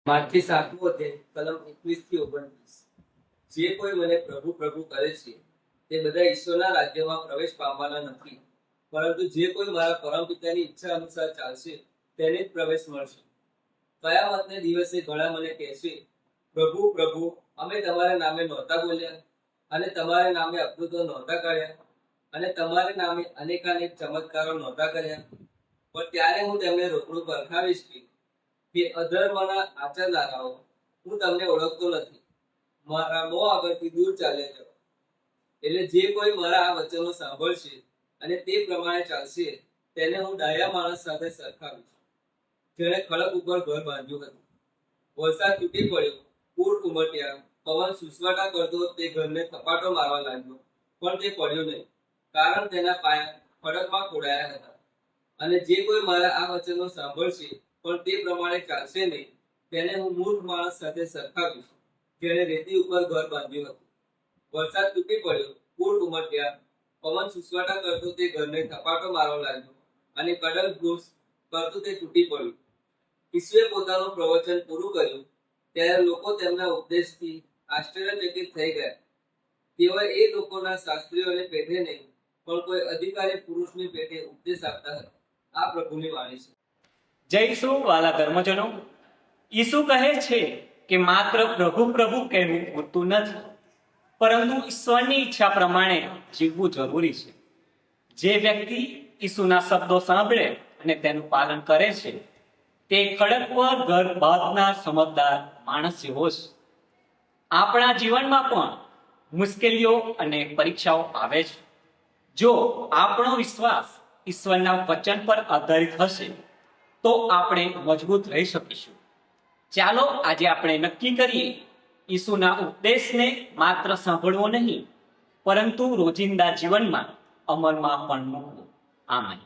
માર્કથી 7મો અધ્યાય કલમ 21 થી 29. જે કોઈ મને પ્રભુ પ્રભુ કરે છે તે બધા ઈશ્વરના રાજ્યમાં પ્રવેશ પામવાના નથી, પરંતુ જે કોઈ મારા પરમપિતાની ઈચ્છા અનુસાર ચાલશે તેને જ પ્રવેશ મળશે. કયામતને દિવસે ઘણા મને કહેશે, પ્રભુ પ્રભુ, અમે તમારા નામે નહોતા બોલ્યા, અને તમારા નામે અદ્ભુતો નહોતા કર્યા, અને તમારા નામે અનેકાનેક ચમત્કારો નહોતા કર્યા? પણ ત્યારે હું તેમને રોકડું પરખાવીશ કે અધર્મના આચરનારાઓ, હું તમને ઓળખતો નથી, મારા મોં આગળથી દૂર ચાલ્યા જાઓ. એટલે જે કોઈ મારા આ વચનો સાંભળશે અને તે પ્રમાણે ચાલશે તેને હું ડાયા માણસ સાથે સરખાવીશ, જેણે ખડક ઉપર ઘર બાંધ્યું હતું. વરસાદ તૂટી પડ્યો, પૂર ઉમટ્યા, પવન સુસવાટા કરતો તે ઘરને થપાટો મારવા લાગ્યો, પણ તે પડ્યું નહીં, કારણ તેના પાયા ખડકમાં ખોડાયા હતા. અને જે કોઈ મારા આ વચનો સાંભળશે પણ તે પ્રમાણે ચાલશે નહીં, તેને હું મૂર્ખ માણસ સાથે સરખાવીશ, જેણે રેતી ઉપર ઘર બાંધ્યું હતું. વરસાદ તૂટી પડ્યો, પૂર ઉમટ્યા, પવન સુસવાટા કરતો તે ઘરને થપાટો મારવા લાગ્યો, અને કડલ વૃક્ષ કરતું તે તૂટી પડ્યું. ઈસુએ પોતાનું પ્રવચન પૂરું કર્યું ત્યારે લોકો તેમના ઉપદેશથી આશ્ચર્યચકિત થઈ ગયા. તેઓ એ લોકોના શાસ્ત્રીઓને પેટે નહીં, પણ કોઈ અધિકારી પુરુષની પેટે ઉપદેશ આપતા હતા. આ પ્રભુની વાણી છે. જય ઈસુ વાલા ધર્મજનો, ઈસુ કહે છે કે માત્ર પ્રભુ પ્રભુ કહેવું પૂરતું નથી, પરંતુ ઈશ્વરની ઈચ્છા પ્રમાણે જીવવું જરૂરી છે. જે વ્યક્તિ ઈસુના શબ્દો સાંભળે અને તેનું પાલન કરે છે તે ખડક પર ઘર બાંધનાર સમજદાર માણસ જેવો છે. આપણા જીવનમાં પણ મુશ્કેલીઓ અને પરીક્ષાઓ આવે છે. જો આપણો વિશ્વાસ ઈશ્વરના વચન પર આધારિત હશે તો આપણે મજબૂત રહી શકીશું. ચાલો આજે આપણે નક્કી કરીએ ઈસુના ઉપદેશને માત્ર સાંભળવો નહીં, પરંતુ રોજિંદા જીવનમાં અમલમાં પણ મૂકવો. આમેન.